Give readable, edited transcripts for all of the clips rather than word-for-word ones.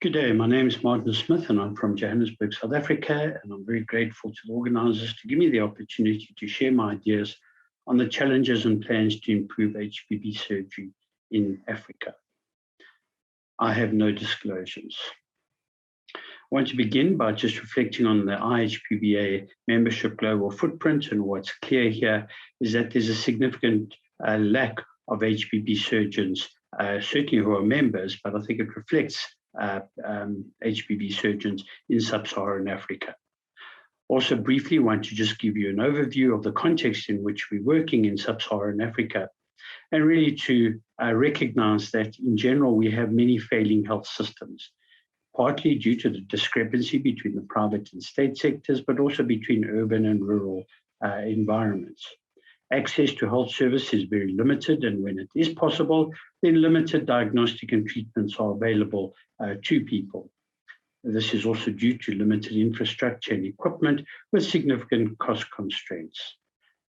Good day, my name is Martin Smith and I'm from Johannesburg, South Africa, and I'm very grateful to the organisers to give me the opportunity to share my ideas on the challenges and plans to improve HPB surgery in Africa. I have no disclosures. I want to begin by just reflecting on the IHPBA membership global footprint, and what's clear here is that there's a significant lack of HPB surgeons, certainly who are members, but I think it reflects HPB surgeons in sub-Saharan Africa. Also briefly want to just give you an overview of the context in which we're working in sub-Saharan Africa, and really to recognize that in general we have many failing health systems, partly due to the discrepancy between the private and state sectors, but also between urban and rural environments. Access to health service is very limited, and when it is possible, then limited diagnostic and treatments are available to people. This is also due to limited infrastructure and equipment with significant cost constraints.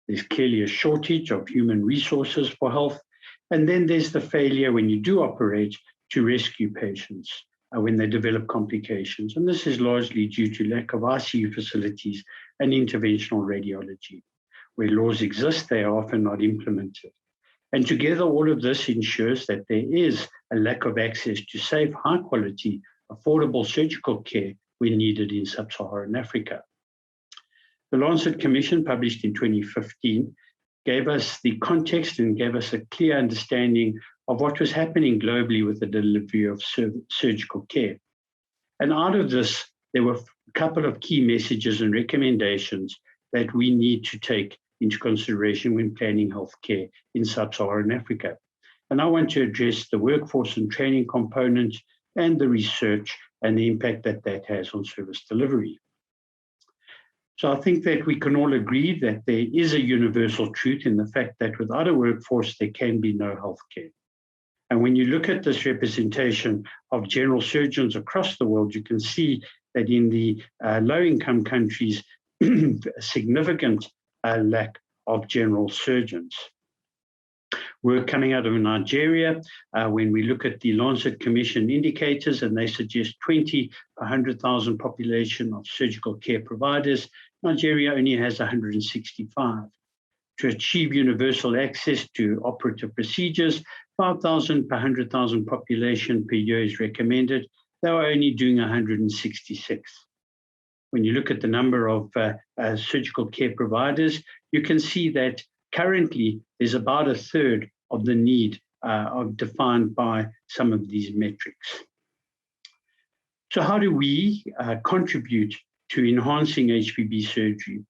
There's clearly a shortage of human resources for health, and then there's the failure when you do operate to rescue patients when they develop complications, and this is largely due to lack of ICU facilities and interventional radiology. Where laws exist, they are often not implemented. And together, all of this ensures that there is a lack of access to safe, high-quality, affordable surgical care when needed in sub-Saharan Africa. The Lancet Commission, published in 2015, gave us the context and gave us a clear understanding of what was happening globally with the delivery of surgical care. And out of this, there were a couple of key messages and recommendations that we need to take into consideration when planning healthcare in sub-Saharan Africa. And I want to address the workforce and training component and the research and the impact that that has on service delivery. So I think that we can all agree that there is a universal truth in the fact that without a workforce, there can be no healthcare. And when you look at this representation of general surgeons across the world, you can see that in the low-income countries, a significant lack of general surgeons. We're coming out of Nigeria. When we look at the Lancet Commission indicators, and they suggest 20 per 100,000 population of surgical care providers, Nigeria only has 165. To achieve universal access to operative procedures, 5,000 per 100,000 population per year is recommended. They are only doing 166. When you look at the number of surgical care providers, you can see that currently there's about a third of the need defined by some of these metrics. So how do we contribute to enhancing HPB surgery?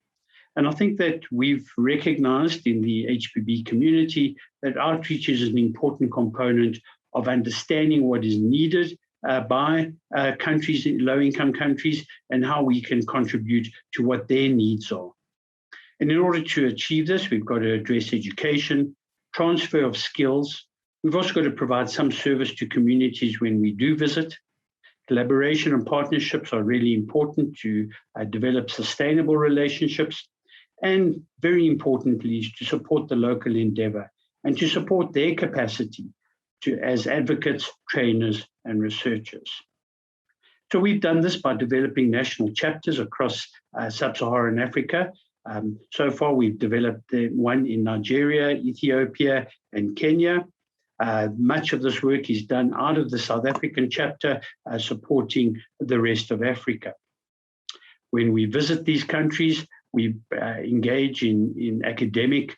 And I think that we've recognized in the HPB community that outreach is an important component of understanding what is needed by countries, low-income countries, and how we can contribute to what their needs are. And in order to achieve this, we've got to address education, transfer of skills. We've also got to provide some service to communities when we do visit. Collaboration and partnerships are really important to develop sustainable relationships. And very importantly, is to support the local endeavor and to support their capacity as advocates, trainers, and researchers. So we've done this by developing national chapters across sub-Saharan Africa. So far, we've developed one in Nigeria, Ethiopia, and Kenya. Much of this work is done out of the South African chapter, supporting the rest of Africa. When we visit these countries, we engage in academic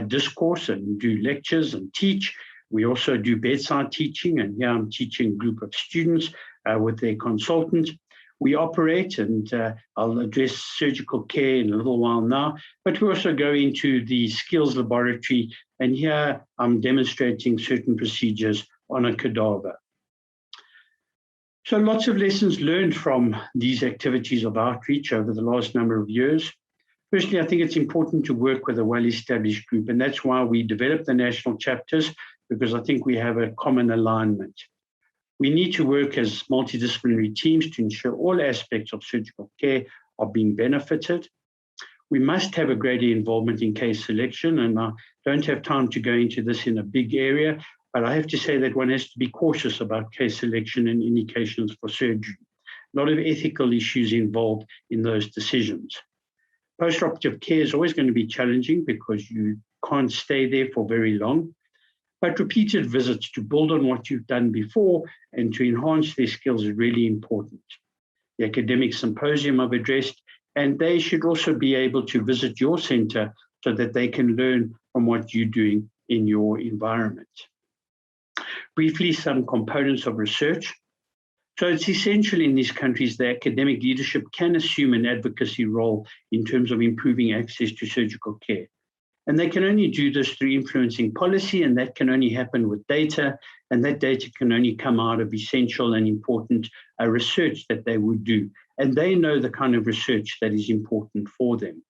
discourse and do lectures and teach. We also do bedside teaching, and here I'm teaching a group of students with their consultant. We operate, and I'll address surgical care in a little while now, but we also go into the skills laboratory, and here I'm demonstrating certain procedures on a cadaver. So lots of lessons learned from these activities of outreach over the last number of years. Firstly, I think it's important to work with a well-established group, and that's why we developed the national chapters, because I think we have a common alignment. We need to work as multidisciplinary teams to ensure all aspects of surgical care are being benefited. We must have a greater involvement in case selection, and I don't have time to go into this in a big area, But I have to say that one has to be cautious about case selection and indications for surgery. A lot of ethical issues involved in those decisions. Post-operative care is always going to be challenging because you can't stay there for very long. But repeated visits to build on what you've done before and to enhance their skills is really important. The academic symposium I've addressed, and they should also be able to visit your center so that they can learn from what you're doing in your environment. Briefly, some components of research. So it's essential in these countries that academic leadership can assume an advocacy role in terms of improving access to surgical care. And they can only do this through influencing policy, and that can only happen with data, and that data can only come out of essential and important research that they would do. And they know the kind of research that is important for them.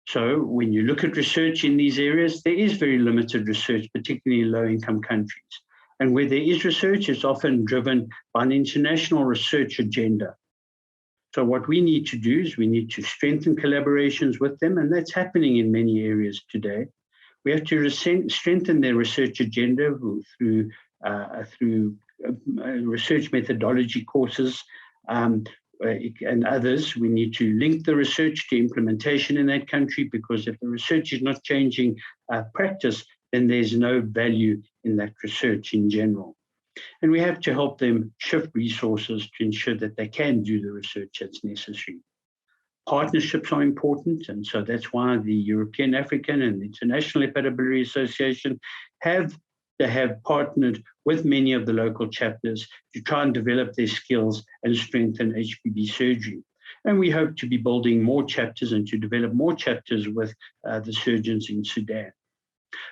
So when you look at research in these areas, there is very limited research, particularly in low-income countries. And where there is research, it's often driven by an international research agenda. So what we need to do is we need to strengthen collaborations with them, and that's happening in many areas today. We have to strengthen their research agenda through research methodology courses and others. We need to link the research to implementation in that country, because if the research is not changing practice, then there's no value in that research in general. And we have to help them shift resources to ensure that they can do the research that's necessary. Partnerships are important, and so that's why the European, African, and International Hepatobiliary Association have partnered with many of the local chapters to try and develop their skills and strengthen HPB surgery. And we hope to be building more chapters and to develop more chapters with the surgeons in Sudan.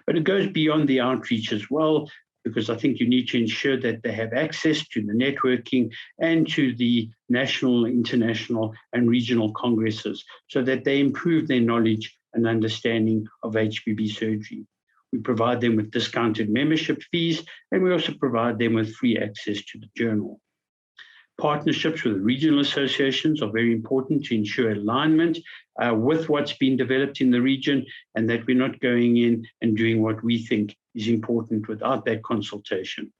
But it goes beyond the outreach as well, because I think you need to ensure that they have access to the networking and to the national, international, and regional congresses so that they improve their knowledge and understanding of HPB surgery. We provide them with discounted membership fees, and we also provide them with free access to the journal. Partnerships with regional associations are very important to ensure alignment with what's been developed in the region, and that we're not going in and doing what we think is important without that consultation.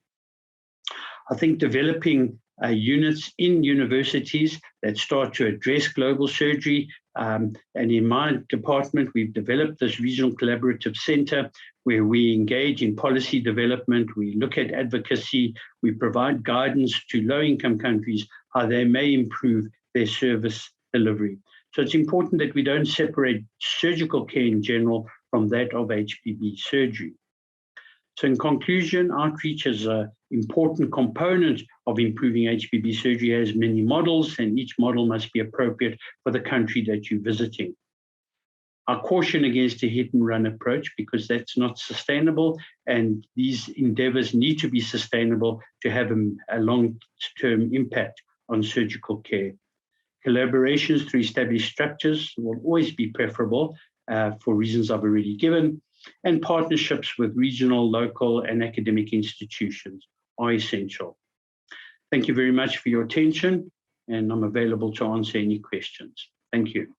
I think developing units in universities that start to address global surgery, and in my department, we've developed this regional collaborative center where we engage in policy development, we look at advocacy, we provide guidance to low-income countries how they may improve their service delivery. So it's important that we don't separate surgical care in general from that of HPB surgery. So in conclusion, outreach is an important component of improving HPB surgery. It has many models, and each model must be appropriate for the country that you're visiting. I caution against a hit-and-run approach, because that's not sustainable, and these endeavors need to be sustainable to have a long-term impact on surgical care. Collaborations through established structures will always be preferable for reasons I've already given, and partnerships with regional, local, and academic institutions are essential. Thank you very much for your attention, and I'm available to answer any questions. Thank you.